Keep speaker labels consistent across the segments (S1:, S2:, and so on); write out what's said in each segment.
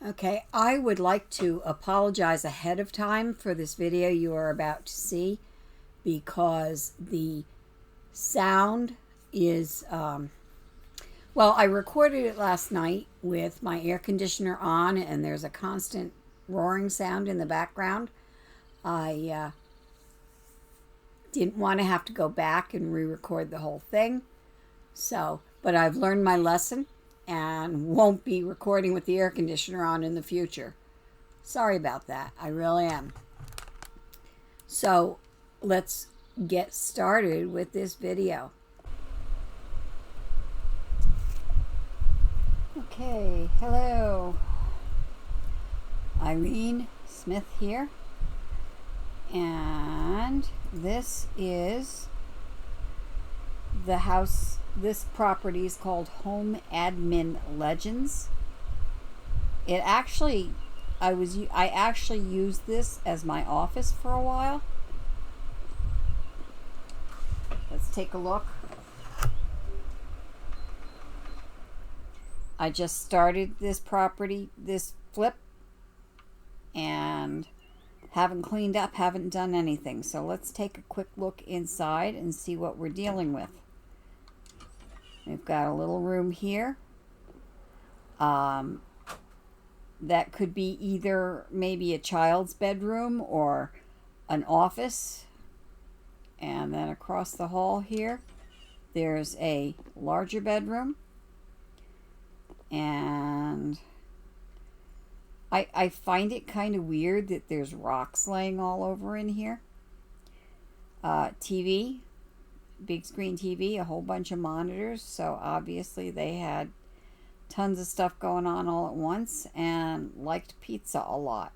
S1: Okay, I would like to apologize ahead of time for this video you are about to see because the sound is, well, I recorded it last night with my air conditioner on and there's a constant roaring sound in the background. I didn't want to have to go back and re-record the whole thing. But I've learned my lesson and won't be recording with the air conditioner on in the future. Sorry about that. I really am. So let's get started with this video. Okay, hello. Irene Smith here. And this is the house. This property is called Home Admin Legends. I actually used this as my office for a while. Let's take a look. I just started this property, this flip, and haven't cleaned up, haven't done anything. So let's take a quick look inside and see what we're dealing with. We've got a little room here. That could be either maybe a child's bedroom or an office. And then across the hall here, there's a larger bedroom. And I find it kind of weird that there's rocks laying all over in here. TV. Big screen TV, a whole bunch of monitors, so obviously they had tons of stuff going on all at once and liked pizza a lot.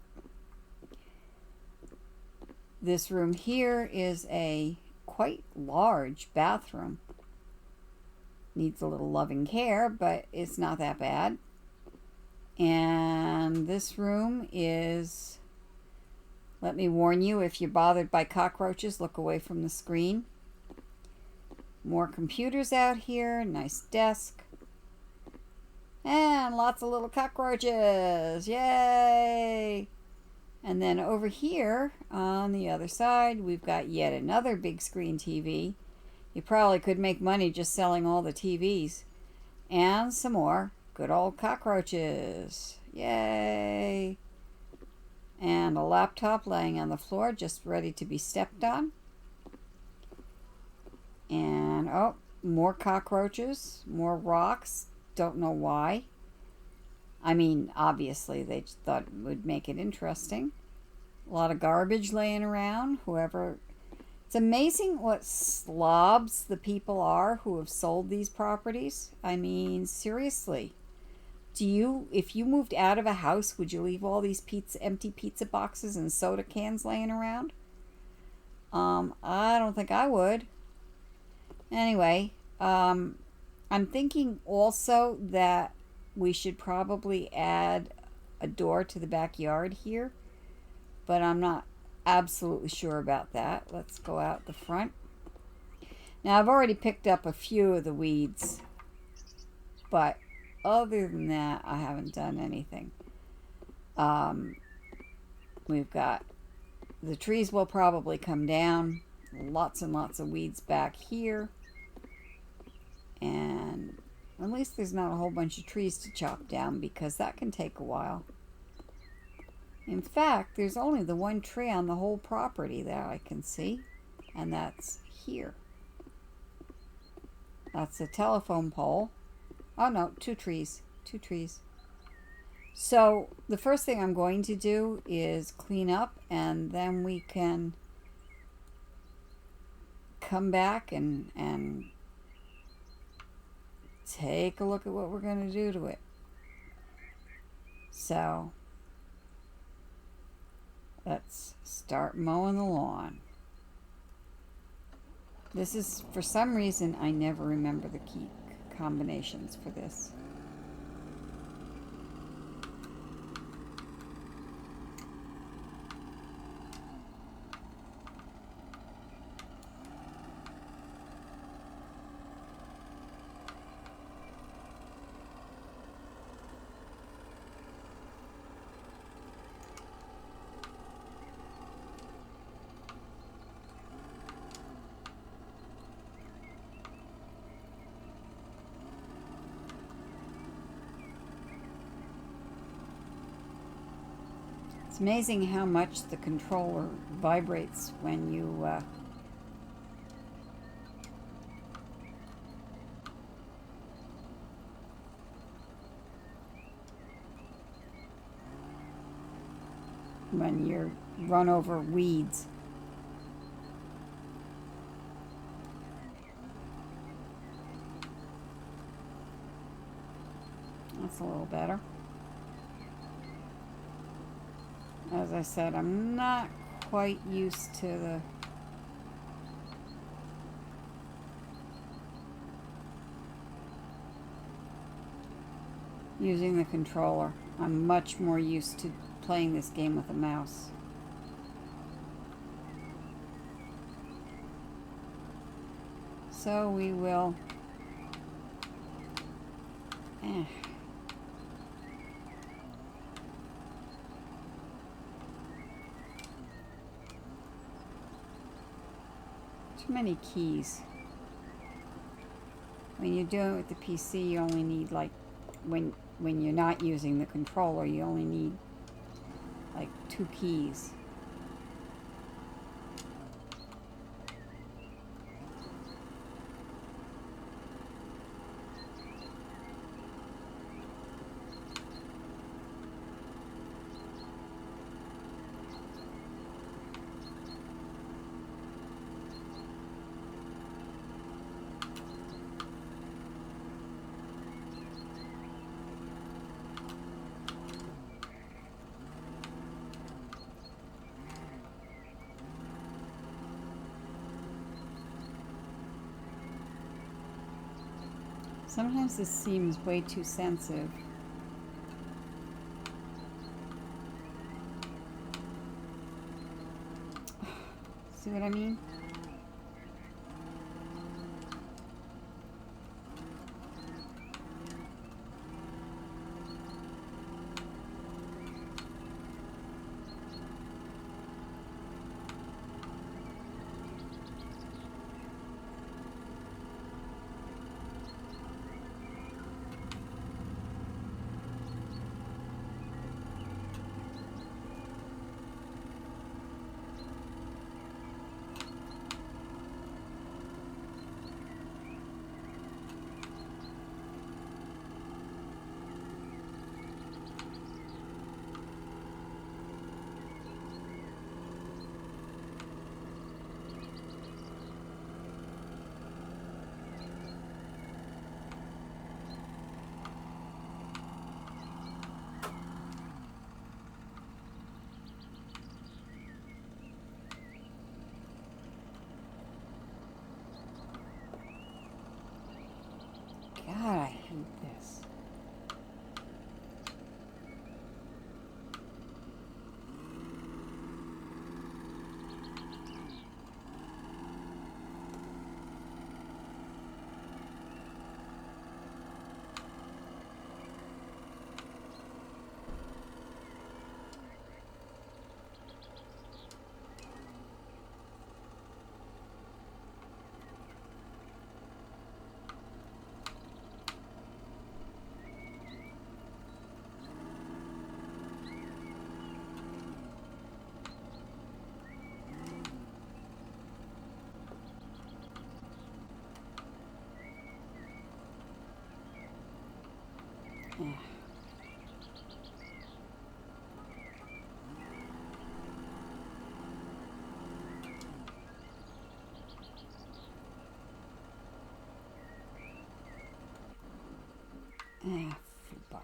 S1: This room here is a quite large bathroom. Needs a little loving care, but it's not that bad. And this room is, let me warn you, if you're bothered by cockroaches, look away from the screen. More computers out here, nice desk, and lots of little cockroaches, yay! And then over here on the other side, we've got yet another big screen TV. You probably could make money just selling all the TVs. And some more good old cockroaches, yay! And a laptop laying on the floor, just ready to be stepped on. And oh, more cockroaches, more rocks. Don't know why. I mean, obviously they just thought it would make it interesting. A lot of garbage laying around. It's amazing what slobs the people are who have sold these properties. I mean, seriously. If you moved out of a house, would you leave all these empty pizza boxes and soda cans laying around? I don't think I would. Anyway, I'm thinking also that we should probably add a door to the backyard here, but I'm not absolutely sure about that. Let's go out the front. Now, I've already picked up a few of the weeds, but other than that, I haven't done anything. We've got the trees will probably come down. Lots and lots of weeds back here. And at least there's not a whole bunch of trees to chop down because that can take a while. In fact, there's only the one tree on the whole property that I can see, and that's here. That's a telephone pole. Oh no, two trees. So the first thing I'm going to do is clean up, and then we can come back and take a look at what we're going to do to it. So let's start mowing the lawn. This is, for some reason, I never remember the key combinations for this. It's amazing how much the controller vibrates when you run over weeds. That's a little better. As I said, I'm not quite used to the using the controller. I'm much more used to playing this game with a mouse. So we will too many keys. When you're doing it with the PC, you only need, like, when you're not using the controller, you only need like 2 keys. Sometimes this seems way too sensitive. See what I mean? God, I hate this. Yeah. Fubar.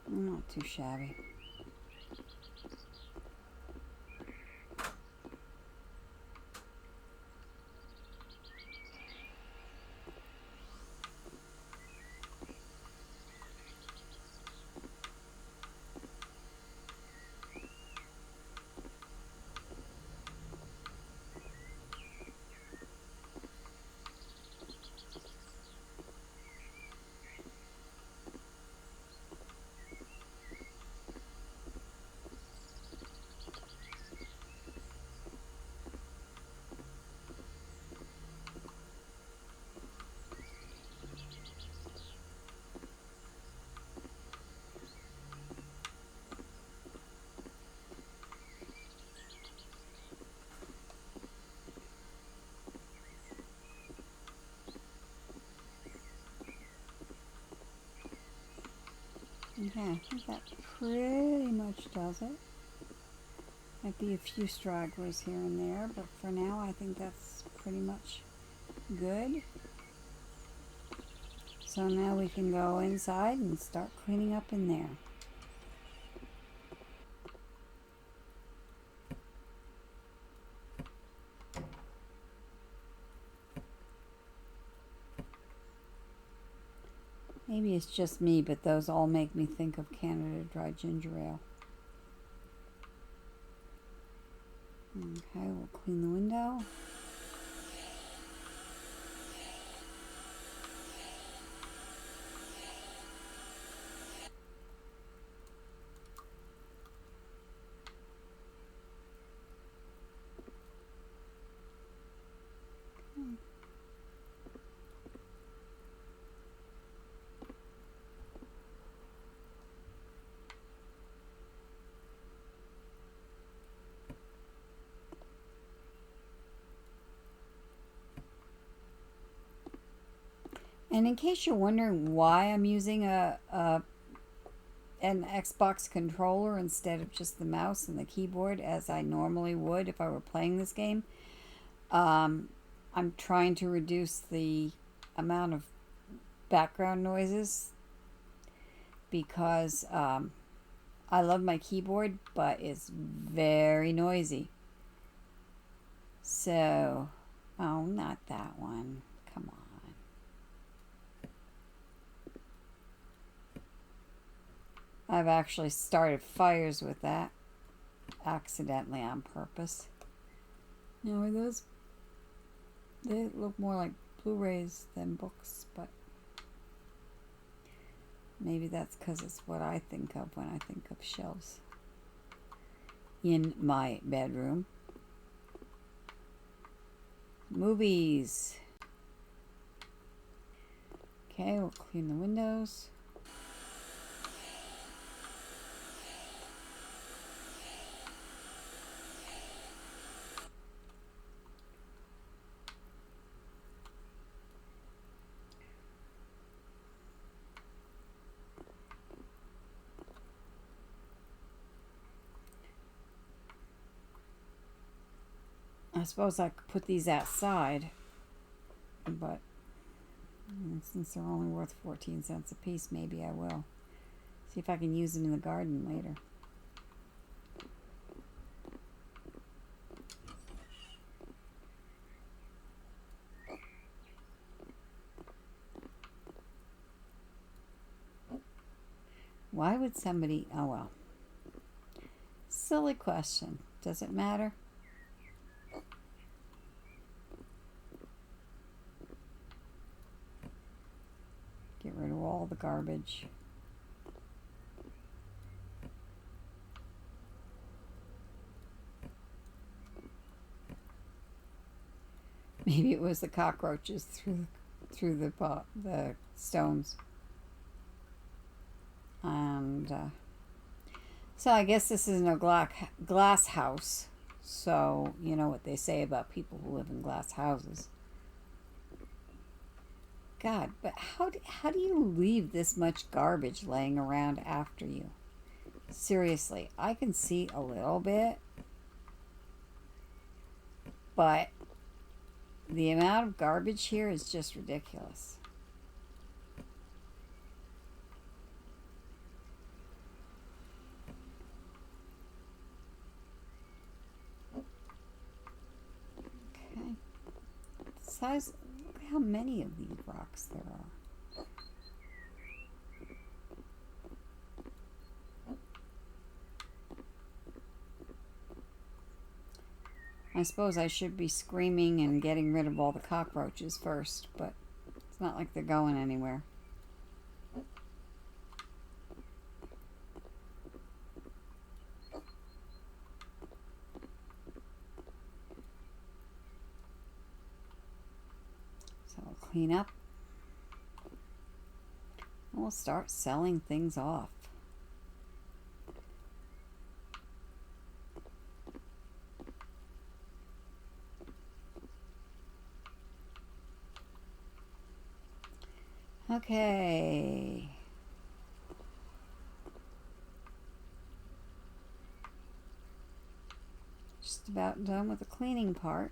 S1: Not too shabby. Okay, I think that pretty much does it. Might be a few stragglers here and there, but for now I think that's pretty much good. So now we can go inside and start cleaning up in there. Maybe it's just me, but those all make me think of Canada Dry Ginger Ale. Okay, we'll clean the window. And in case you're wondering why I'm using an Xbox controller instead of just the mouse and the keyboard as I normally would if I were playing this game, I'm trying to reduce the amount of background noises because I love my keyboard, but it's very noisy. So, oh, not that one. Come on. I've actually started fires with that accidentally on purpose. Now, are those, they look more like Blu-rays than books, but maybe that's because it's what I think of when I think of shelves in my bedroom. Movies. Okay, we'll clean the windows. I suppose I could put these outside, but since they're only worth 14 cents a piece, maybe I will. See if I can use them in the garden later. Why would somebody, oh well. Silly question. Does it matter? Get rid of all the garbage. Maybe it was the cockroaches through the stones. And so I guess this is no glass house. So you know what they say about people who live in glass houses. God, but how do you leave this much garbage laying around after you? Seriously, I can see a little bit, but the amount of garbage here is just ridiculous. Okay. Size, look at how many of these rocks there are. I suppose I should be screaming and getting rid of all the cockroaches first, but it's not like they're going anywhere. So I'll clean up. And we'll start selling things off. Okay. about done with the cleaning part.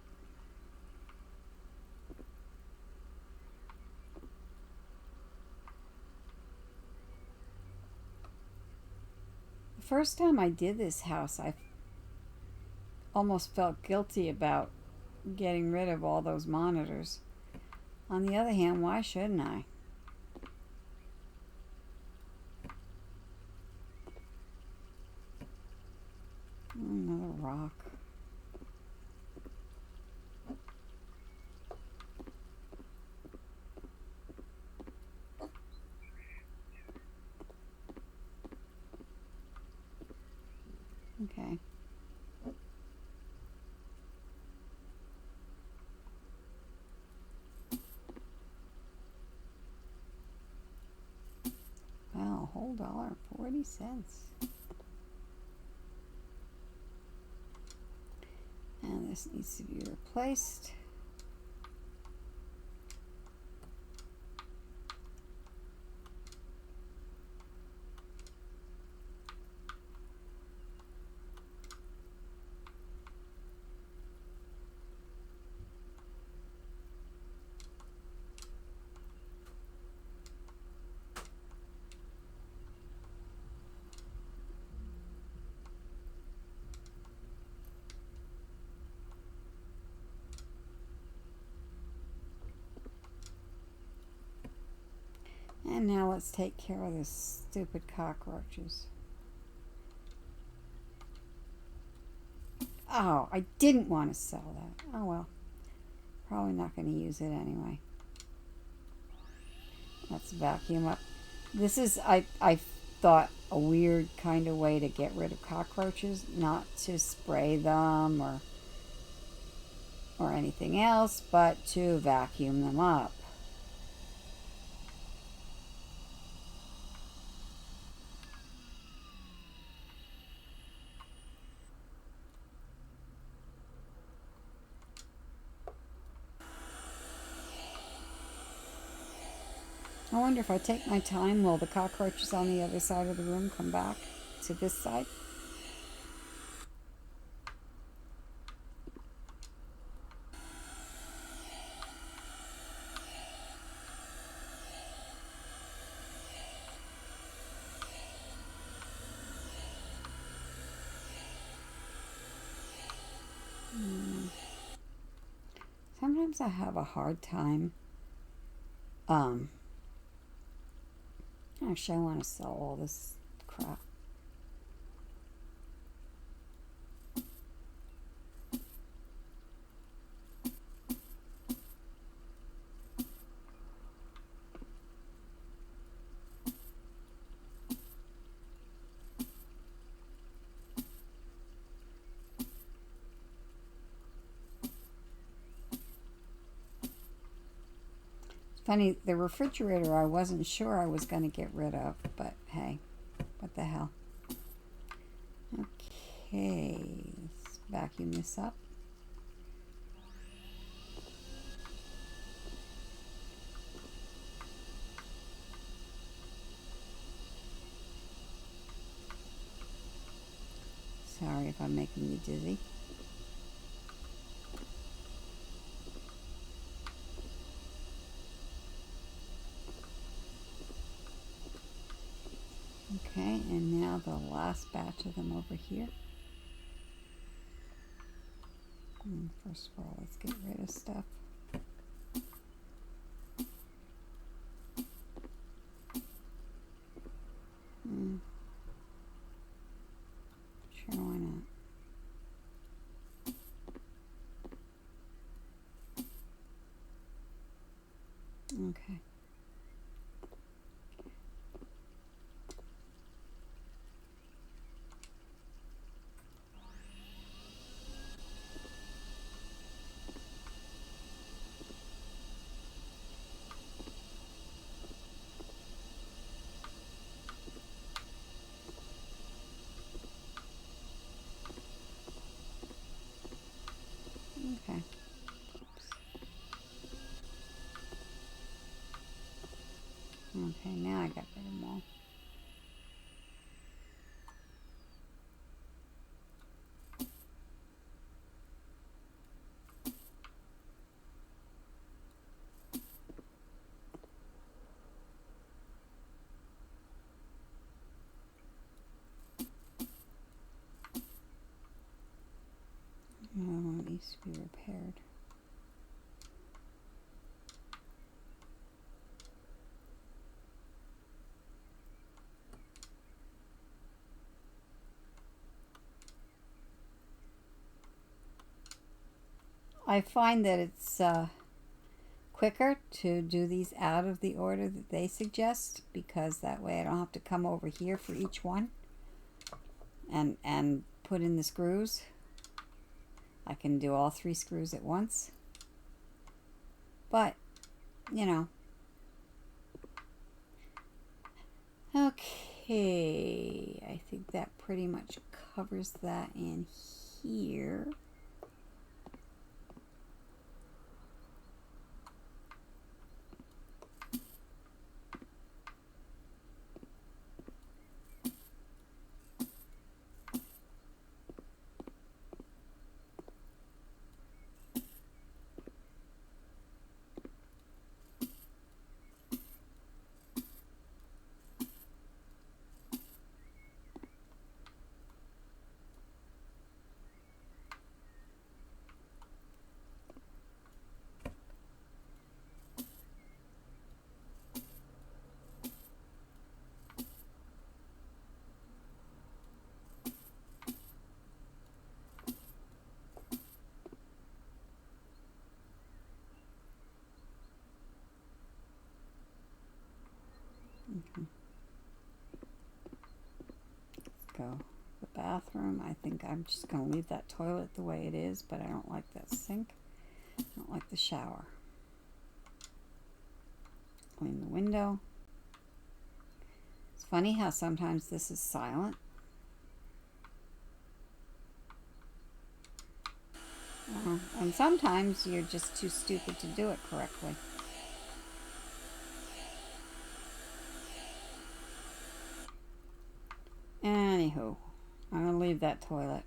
S1: The first time I did this house, I almost felt guilty about getting rid of all those monitors. On the other hand, why shouldn't I? Another rock. Okay. Wow, a whole $1.40. And this needs to be replaced. And now let's take care of this stupid cockroaches. Oh, I didn't want to sell that. Oh well. Probably not going to use it anyway. Let's vacuum up. This is, I thought, a weird kind of way to get rid of cockroaches. Not to spray them or anything else, but to vacuum them up. I wonder if I take my time, will the cockroaches on the other side of the room come back to this side? Sometimes I have a hard time. Actually, I want to sell all this crap. Funny, the refrigerator I wasn't sure I was going to get rid of, but hey, what the hell. Okay, let's vacuum this up. Sorry if I'm making you dizzy. Okay, and now the last batch of them over here. First of all, let's get rid of stuff. Sure, why not? Okay. needs to be repaired. I find that it's quicker to do these out of the order that they suggest, because that way I don't have to come over here for each one and put in the screws. I can do all 3 screws at once. But, you know. Okay, I think that pretty much covers that in here. Let's go. The bathroom, I think I'm just going to leave that toilet the way it is, but I don't like that sink. I don't like the shower. Clean the window. It's funny how sometimes this is silent. And sometimes you're just too stupid to do it correctly. Anywho, I'm going to leave that toilet.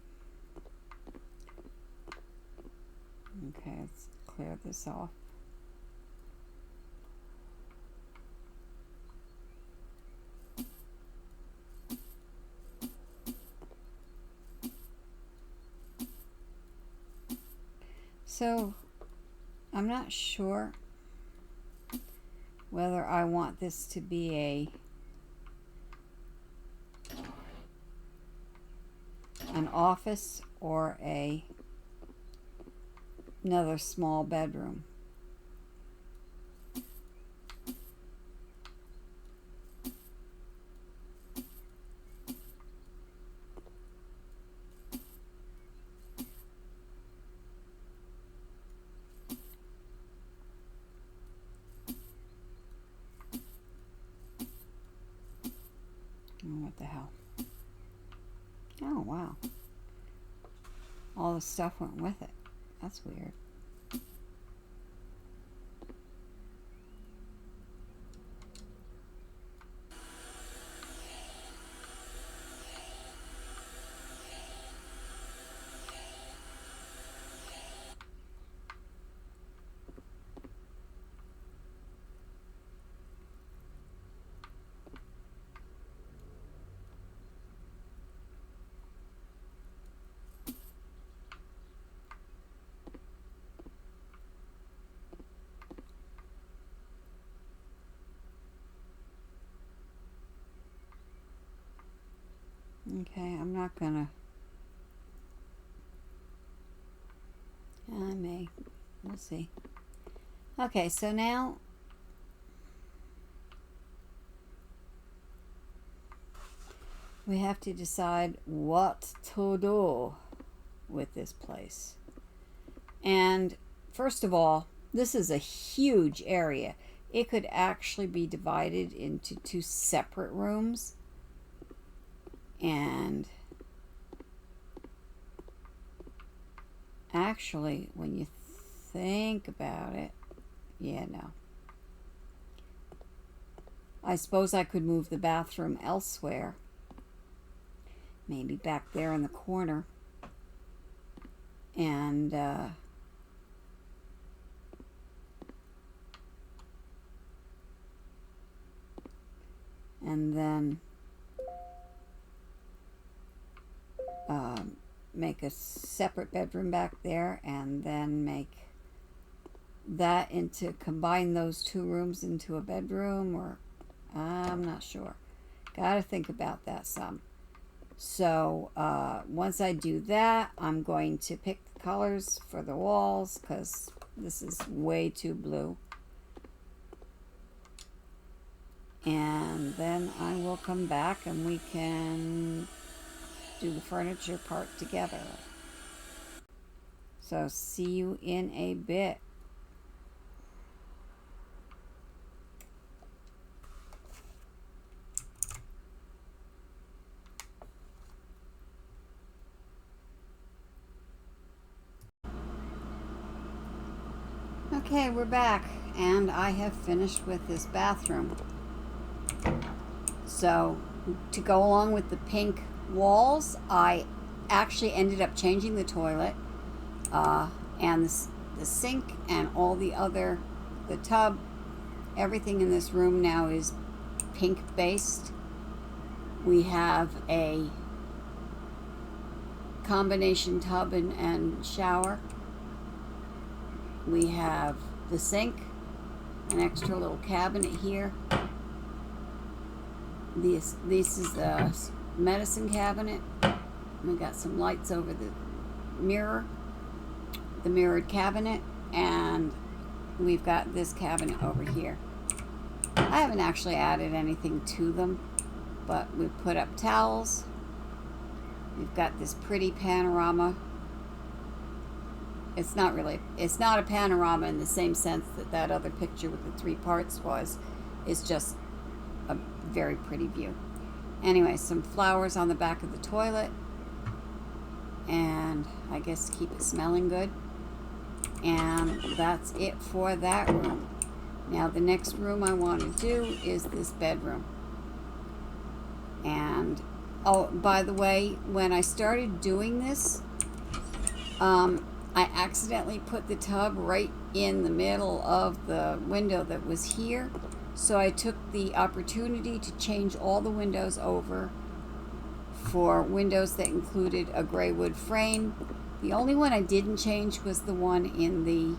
S1: Okay, let's clear this off. So, I'm not sure whether I want this to be an office or another small bedroom. Oh, what the hell? Oh, wow. All the stuff went with it. That's weird. Okay, I'm not gonna. I may. We'll see. Okay, so now we have to decide what to do with this place. And first of all, this is a huge area. It could actually be divided into 2 separate rooms. And actually, when you think about it, yeah, no. I suppose I could move the bathroom elsewhere. Maybe back there in the corner. And then make make a separate bedroom back there and then make that into, combine those two rooms into a bedroom, or I'm not sure. Gotta think about that some. So once I do that, I'm going to pick the colors for the walls because this is way too blue. And then I will come back and we can do the furniture part together. So see you in a bit. Okay, we're back, and I have finished with this bathroom. So, to go along with the pink walls, I actually ended up changing the toilet, and the sink, and all the tub. Everything in this room now is pink based. We have a combination tub and shower. We have the sink, an extra little cabinet here. This is the medicine cabinet. We got some lights over the mirror, the mirrored cabinet, and we've got this cabinet over here. I haven't actually added anything to them, but we've put up towels. We've got this pretty panorama. It's not a panorama in the same sense that other picture with the 3 parts was. It's just a very pretty view. Anyway, some flowers on the back of the toilet, and I guess keep it smelling good. And that's it for that room. Now the next room I want to do is this bedroom. And oh, by the way, when I started doing this, I accidentally put the tub right in the middle of the window that was here. So I took the opportunity to change all the windows over for windows that included a gray wood frame. The only one I didn't change was the one in the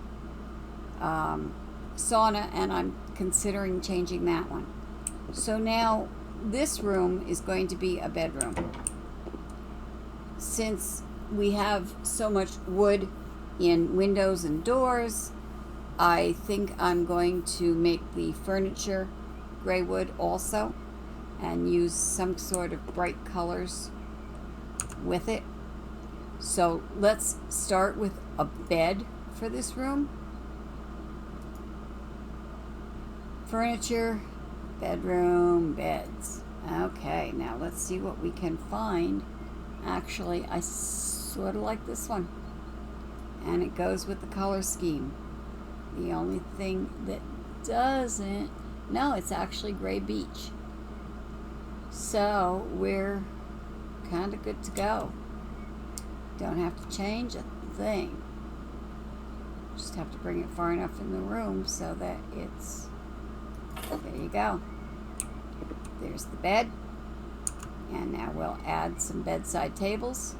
S1: sauna, and I'm considering changing that one. So now this room is going to be a bedroom. Since we have so much wood in windows and doors, I think I'm going to make the furniture gray wood also and use some sort of bright colors with it. So let's start with a bed for this room. Furniture, bedroom, beds. Okay, now let's see what we can find. Actually, I sort of like this one, and it goes with the color scheme. The only thing that doesn't, no, it's actually gray beach. So we're kind of good to go. Don't have to change a thing. Just have to bring it far enough in the room so that it's, there you go. There's the bed. And now we'll add some bedside tables.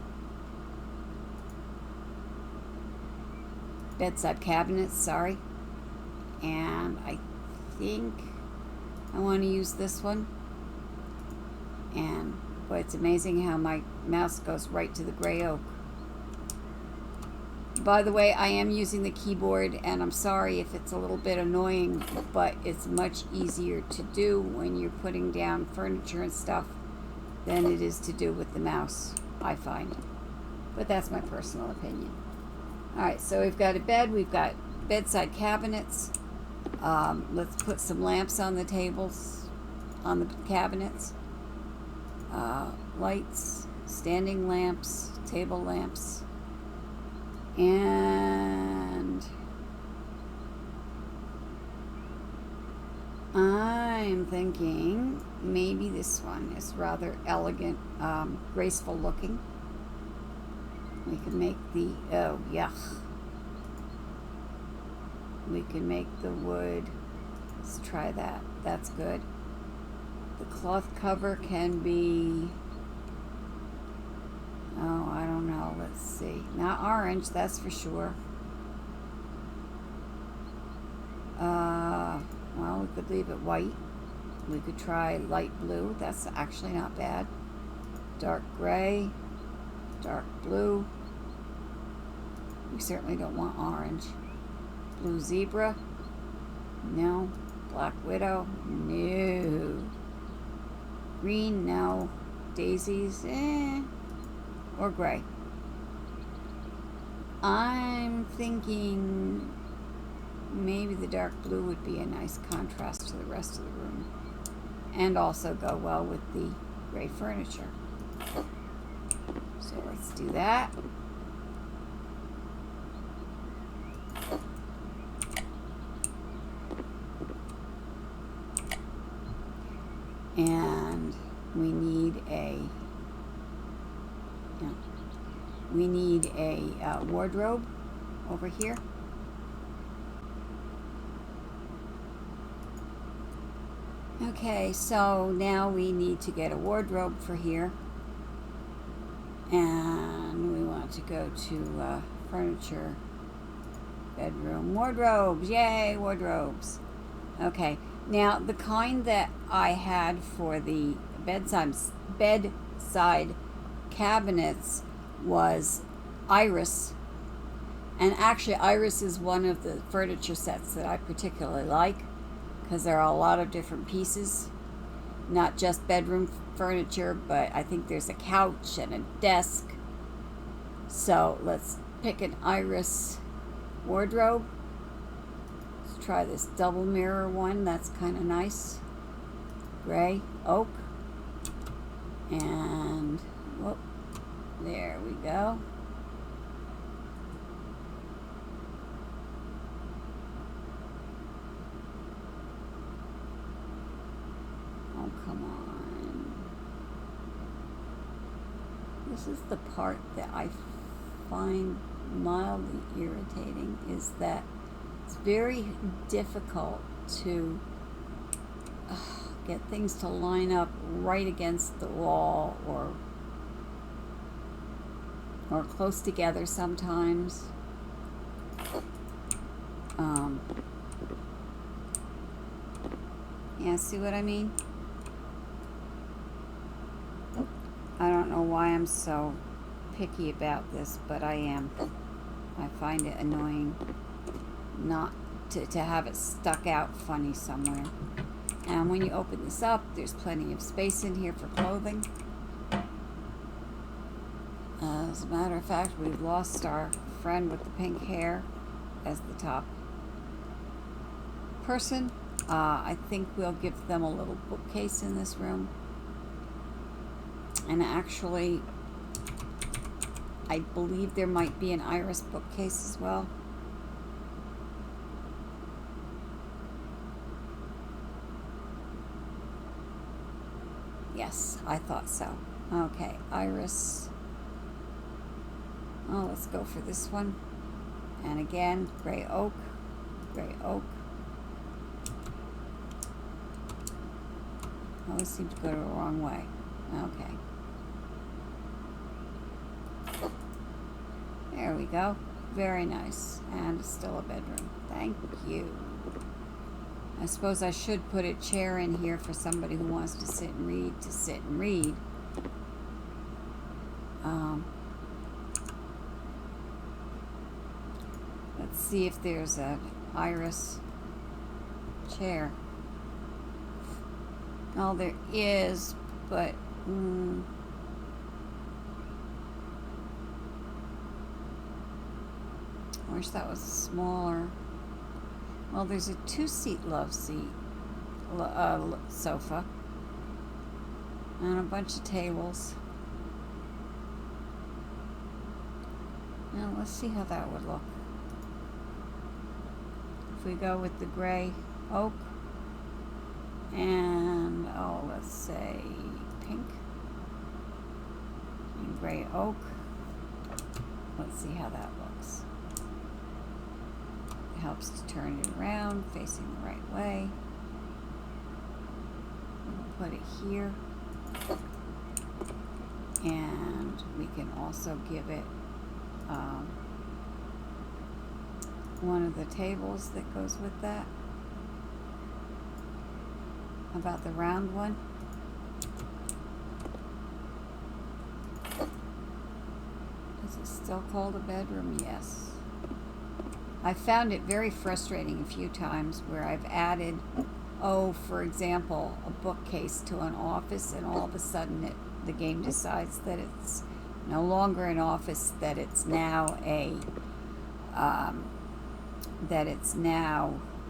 S1: Bedside cabinets, sorry. And I think I want to use this one. And boy, it's amazing how my mouse goes right to the gray oak. By the way, I am using the keyboard, and I'm sorry if it's a little bit annoying, but it's much easier to do when you're putting down furniture and stuff than it is to do with the mouse, I find. But that's my personal opinion. Alright, so we've got a bed, we've got bedside cabinets. Let's put some lamps on the tables, on the cabinets. Lights, standing lamps, table lamps. And I'm thinking maybe this one is rather elegant, graceful looking. We can make the, oh yuck. We can make the wood, let's try that, that's good. The cloth cover can be, Oh, I don't know. Let's see. Not orange, that's for sure. Well, we could leave it white. We could try light blue. That's actually not bad. Dark gray, dark blue. We certainly don't want orange. Blue zebra, no. Black widow, no. Green, no. Daisies, or gray. I'm thinking maybe the dark blue would be a nice contrast to the rest of the room and also go well with the gray furniture. So let's do that. And we need a wardrobe over here. Okay, so now we need to get a wardrobe for here. And we want to go to furniture, bedroom, wardrobes. Yay, wardrobes. Okay, now the kind that I had for the bedside cabinets was Iris. And actually, Iris is one of the furniture sets that I particularly like because there are a lot of different pieces. Not just bedroom furniture, but I think there's a couch and a desk. So let's pick an Iris wardrobe. Let's try this double mirror one. That's kind of nice. Gray, oak. And, whoop, there we go. Oh, come on. This is the part that I find mildly irritating, is that it's very difficult to get things to line up right against the wall or close together sometimes. Yeah, see what I mean? I don't know why I'm so picky about this, but I am. I find it annoying not to have it stuck out funny somewhere. And when you open this up, there's plenty of space in here for clothing. As a matter of fact, we've lost our friend with the pink hair as the top person. I think we'll give them a little bookcase in this room. And actually, I believe there might be an Iris bookcase as well. Yes, I thought so. Okay, Iris. Oh, let's go for this one. And again, gray oak, gray oak. Always seem to go the wrong way. Okay. There we go. Very nice. And still a bedroom. Thank you. I suppose I should put a chair in here for somebody who wants to sit and read, Let's see if there's an Iris chair. Oh, there is, but I wish that was smaller. Well, there's a two-seat love seat, sofa, and a bunch of tables. Now, let's see how that would look. If we go with the gray oak and, let's say pink and gray oak. Let's see how that looks. It helps to turn it around, facing the right way. We'll put it here. And we can also give it one of the tables that goes with that. How about the round one? Is it still called a bedroom? Yes. I found it very frustrating a few times where I've added, for example, a bookcase to an office, and all of a sudden the game decides that it's no longer an office, that it's now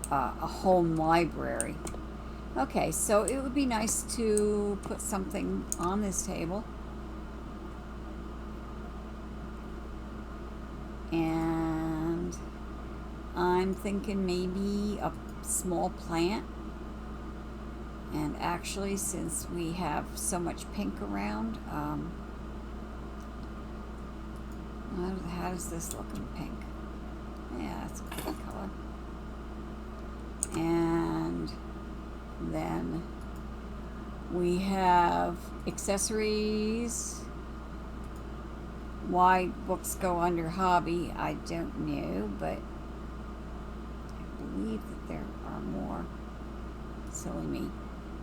S1: a home library. Okay, so it would be nice to put something on this table. And I'm thinking maybe a small plant. And actually, since we have so much pink around, how does this look in pink? Yeah, it's a pretty color. And then we have accessories. Why books go under hobby, I don't know, but I believe that there are more. Silly me.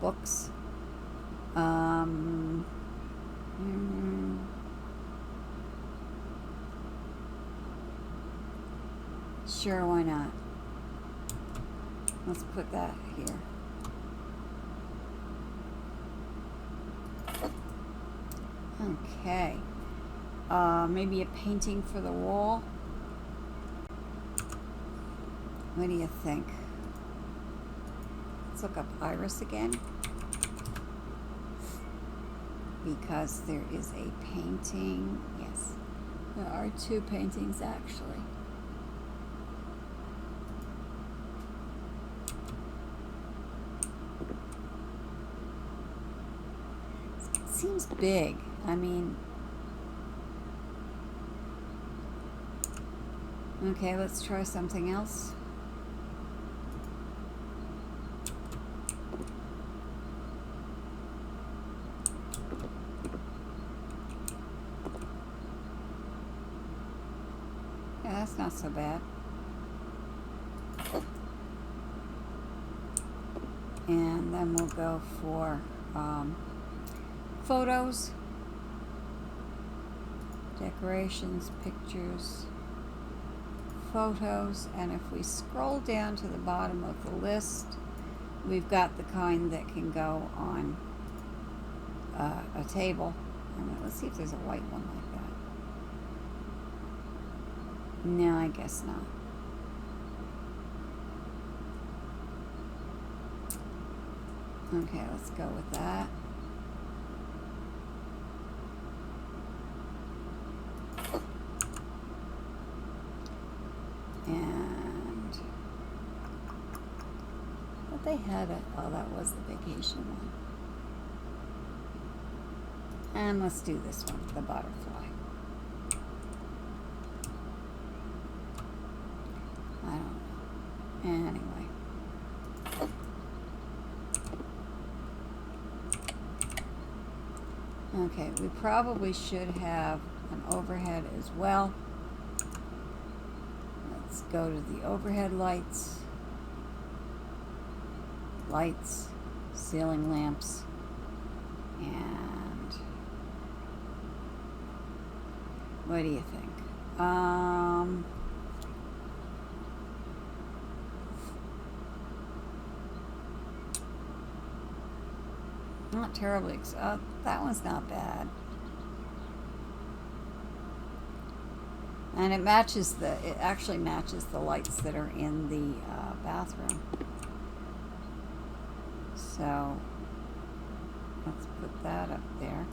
S1: Books. Sure, why not? Let's put that here. Okay. Maybe a painting for the wall. What do you think? Let's look up Iris again, because there is a painting. Yes, there are two paintings actually. It seems big. I mean, okay, let's try something else. Yeah, that's not so bad. And then we'll go for photos, decorations, pictures, photos, and if we scroll down to the bottom of the list, we've got the kind that can go on a table. And let's see if there's a white one like that. No, I guess not. Okay, let's go with that. And but they had it. Oh, that was the vacation one. And let's do this one, the butterfly. I don't know. Anyway. Okay, we probably should have an overhead as well. Let's go to the overhead lights. Lights, ceiling lamps, and what do you think? Not terribly. That one's not bad. And it actually matches the lights that are in the bathroom. So let's put that up there.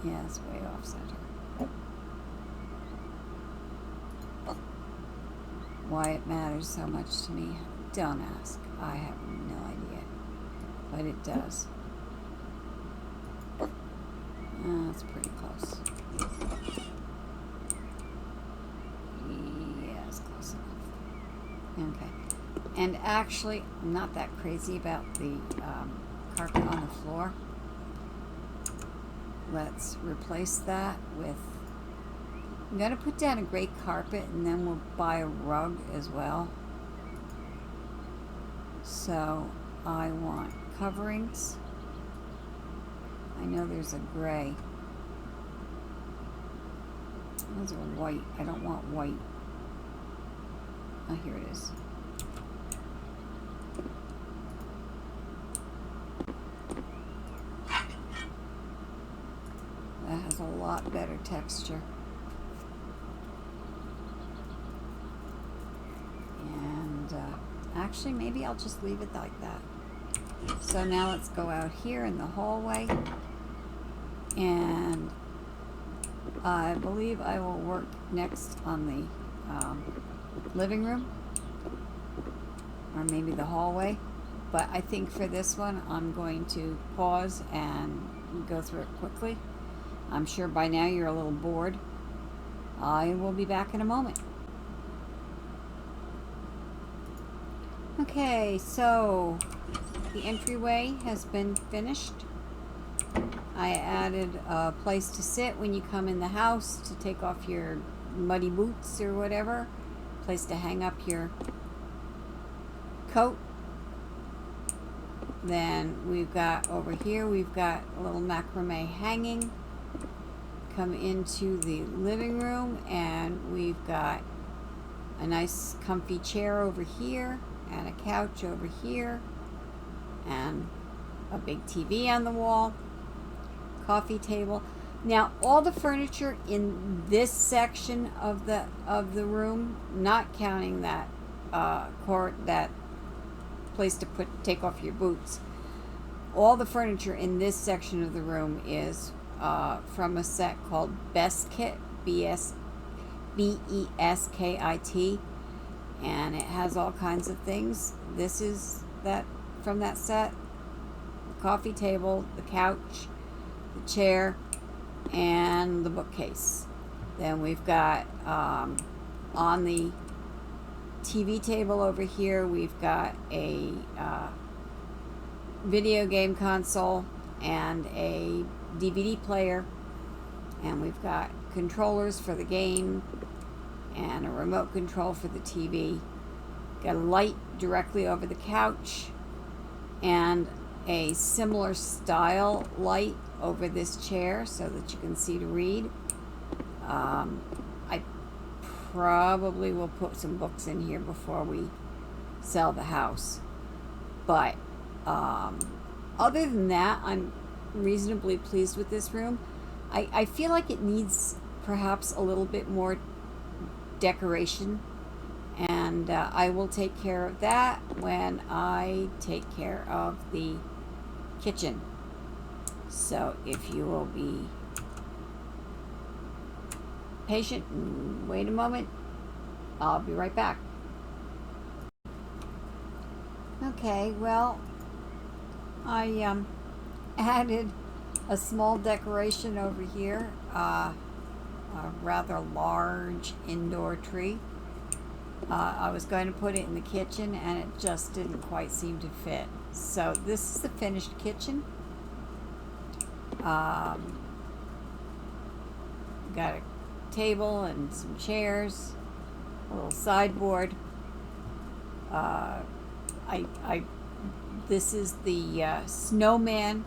S1: Yeah, it's way off center. Why it matters so much to me, don't ask. I have no idea. But it does. That's pretty close. Yeah, it's close enough. Okay. And actually, I'm not that crazy about the carpet on the floor. Let's replace that with, I'm going to put down a gray carpet and then we'll buy a rug as well. So I want coverings. I know there's a gray. Those are white. I don't want white. Oh, here it is. That has a lot better texture. And actually, maybe I'll just leave it like that. So now let's go out here in the hallway. And I believe I will work next on the living room. Or maybe the hallway. But I think for this one, I'm going to pause and go through it quickly. I'm sure by now you're a little bored. I will be back in a moment. Okay, so the entryway has been finished. I added a place to sit when you come in the house to take off your muddy boots or whatever. Place to hang up your coat. Then we've got over here, we've got a little macrame hanging. Come into the living room and we've got a nice comfy chair over here and a couch over here and a big TV on the wall, coffee table. Now all the furniture in this section of the room, not counting that that place to take off your boots, all the furniture in this section of the room is from a set called Beskit, B-E-S-K-I-T, and it has all kinds of things. This is that from that set: the coffee table, the couch, the chair, and the bookcase. Then we've got on the TV table over here, we've got a video game console and a DVD player, and we've got controllers for the game and a remote control for the TV. Got a light directly over the couch and a similar style light over this chair so that you can see to read. I probably will put some books in here before we sell the house, but other than that, I'm reasonably pleased with this room. I feel like it needs perhaps a little bit more decoration, and I will take care of that when I take care of the kitchen. So if you will be patient and wait a moment, I'll be right back. Okay, well, I added a small decoration over here, a rather large indoor tree. I was going to put it in the kitchen and it just didn't quite seem to fit. So this is the finished kitchen. Got a table and some chairs, a little sideboard. This is the snowman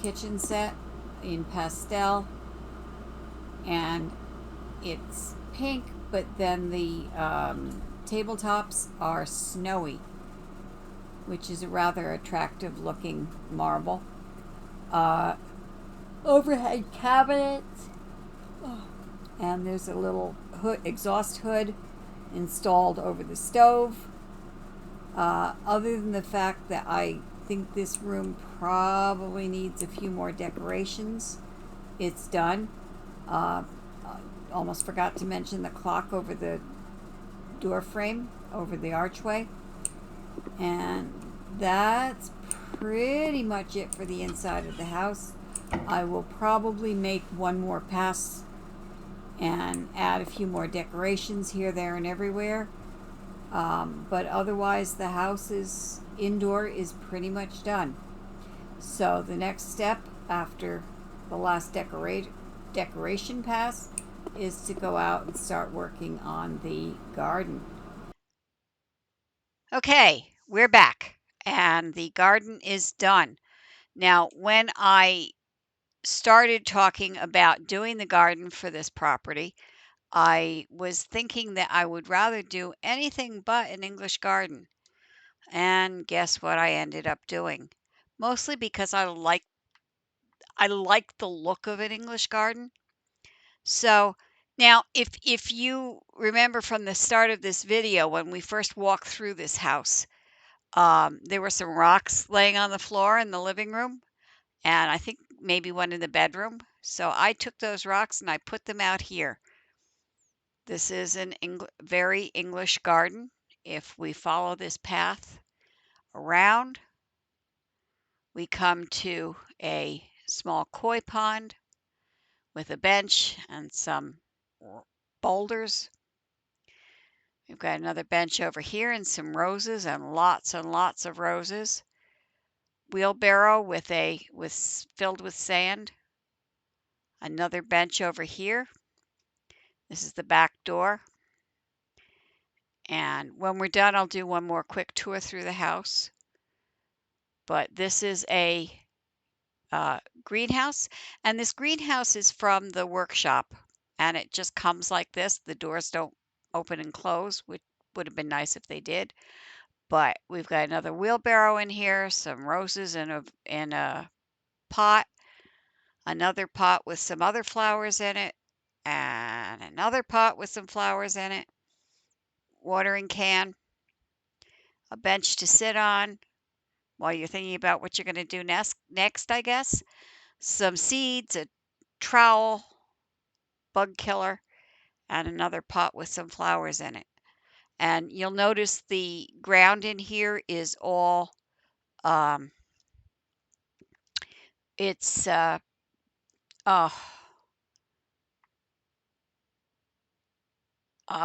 S1: kitchen set in pastel, and it's pink, but then the tabletops are snowy, which is a rather attractive looking marble. Overhead cabinets, and there's a little exhaust hood installed over the stove. Other than the fact that I think this room probably needs a few more decorations, it's done. Almost forgot to mention the clock over the door frame, over the archway. And that's pretty much it for the inside of the house. I will probably make one more pass and add a few more decorations here, there, and everywhere. But otherwise, the house is indoor is pretty much done. So the next step after the last decoration pass is to go out and start working on the garden. Okay, we're back and the garden is done. Now, when I started talking about doing the garden for this property, I was thinking that I would rather do anything but an English garden. And guess what I ended up doing? Mostly because I like the look of an English garden. So now if you remember from the start of this video when we first walked through this house, there were some rocks laying on the floor in the living room, and I think maybe one in the bedroom. So I took those rocks and I put them out here. This is an very English garden. If we follow this path around, we come to a small koi pond with a bench and some boulders. We've got another bench over here and some roses and lots of roses. Wheelbarrow filled with sand. Another bench over here. This is the back door. And when we're done, I'll do one more quick tour through the house. But this is a greenhouse, and this greenhouse is from the workshop, and it just comes like this. The doors don't open and close, which would have been nice if they did. But we've got another wheelbarrow in here, some roses in a pot, another pot with some other flowers in it, and another pot with some flowers in it, watering can, a bench to sit on while you're thinking about what you're going to do next, I guess. Some seeds, a trowel, bug killer, and another pot with some flowers in it. And you'll notice the ground in here is all it's oh,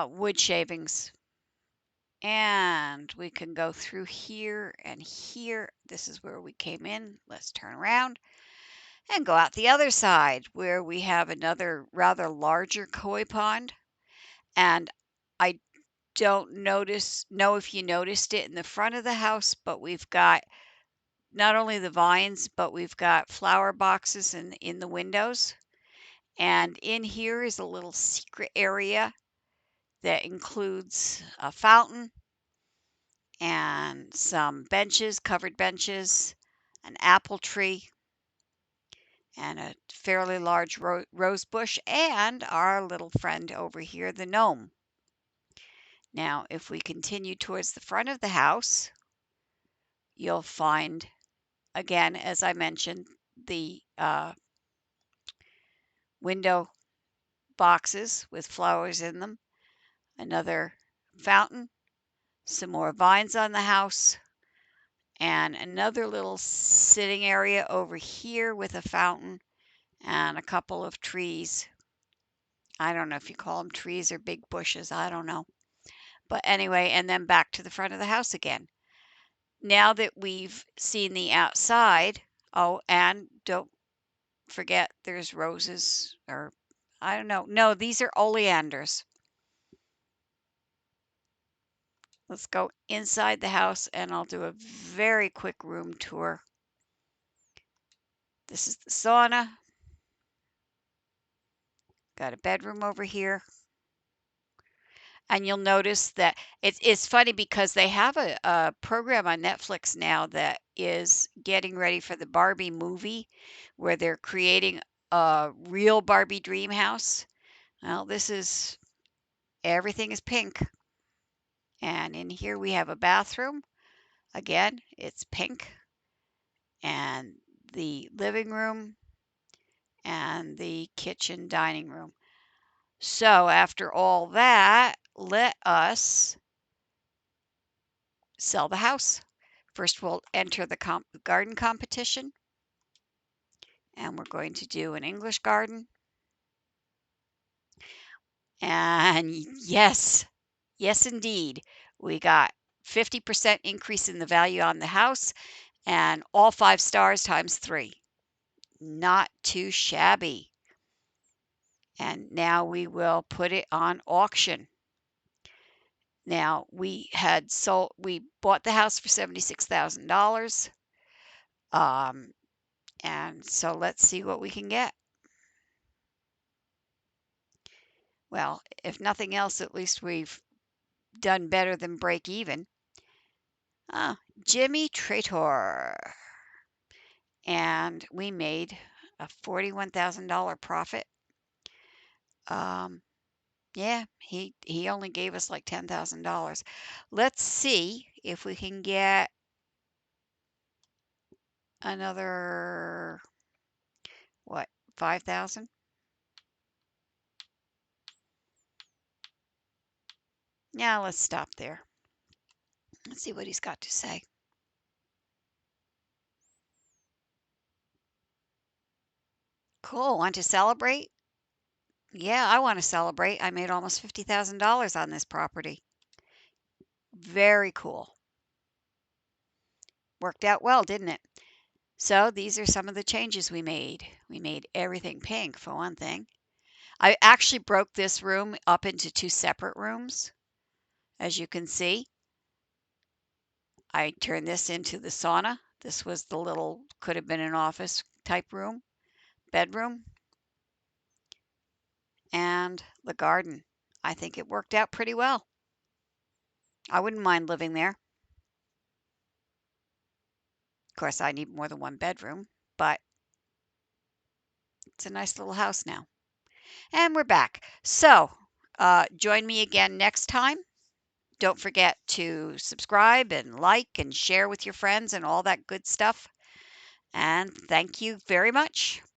S1: wood shavings. And we can go through here and here. This is where we came in. Let's turn around and go out the other side where we have another rather larger koi pond. And I don't know if you noticed it in the front of the house, but we've got not only the vines, but we've got flower boxes in the windows. And in here is a little secret area that includes a fountain and some benches, covered benches, an apple tree, and a fairly large rose bush, and our little friend over here, the gnome. Now, if we continue towards the front of the house, you'll find, again, as I mentioned, the window boxes with flowers in them, another fountain, some more vines on the house, and another little sitting area over here with a fountain and a couple of trees. I don't know if you call them trees or big bushes. I don't know. But anyway, and then back to the front of the house again. Now that we've seen the outside, oh, and don't forget there's roses or I don't know. No, these are oleanders. Let's go inside the house and I'll do a very quick room tour. This is the sauna. Got a bedroom over here. And you'll notice that it's funny because they have a program on Netflix now that is getting ready for the Barbie movie where they're creating a real Barbie dream house. Well, everything is pink. And in here we have a bathroom. Again, it's pink. And the living room and the kitchen dining room. So after all that, let us sell the house. First, we'll enter the garden competition, and we're going to do an English garden. And yes, yes, indeed,
S2: We got 50% increase in the value on the house and all 5 stars times 3. Not too shabby. And now we will put it on auction. Now we bought the house for $76,000. And so let's see what we can get. Well, if nothing else, at least we've done better than break even. Jimmy Traitor. And we made a $41,000 profit. Yeah, he only gave us like $10,000. Let's see if we can get another, what, 5,000? Yeah, let's stop there. Let's see what he's got to say. Cool. Want to celebrate? Yeah, I want to celebrate. I made almost $50,000 on this property. Very cool. Worked out well, didn't it? So these are some of the changes we made. We made everything pink, for one thing. I actually broke this room up into 2 separate rooms, as you can see. I turned this into the sauna. This was the little, could have been an office type room, bedroom, and the garden. I think it worked out pretty well. I wouldn't mind living there. Of course, I need more than one bedroom, but it's a nice little house now. And we're back. So, join me again next time. Don't forget to subscribe and like and share with your friends and all that good stuff. And thank you very much.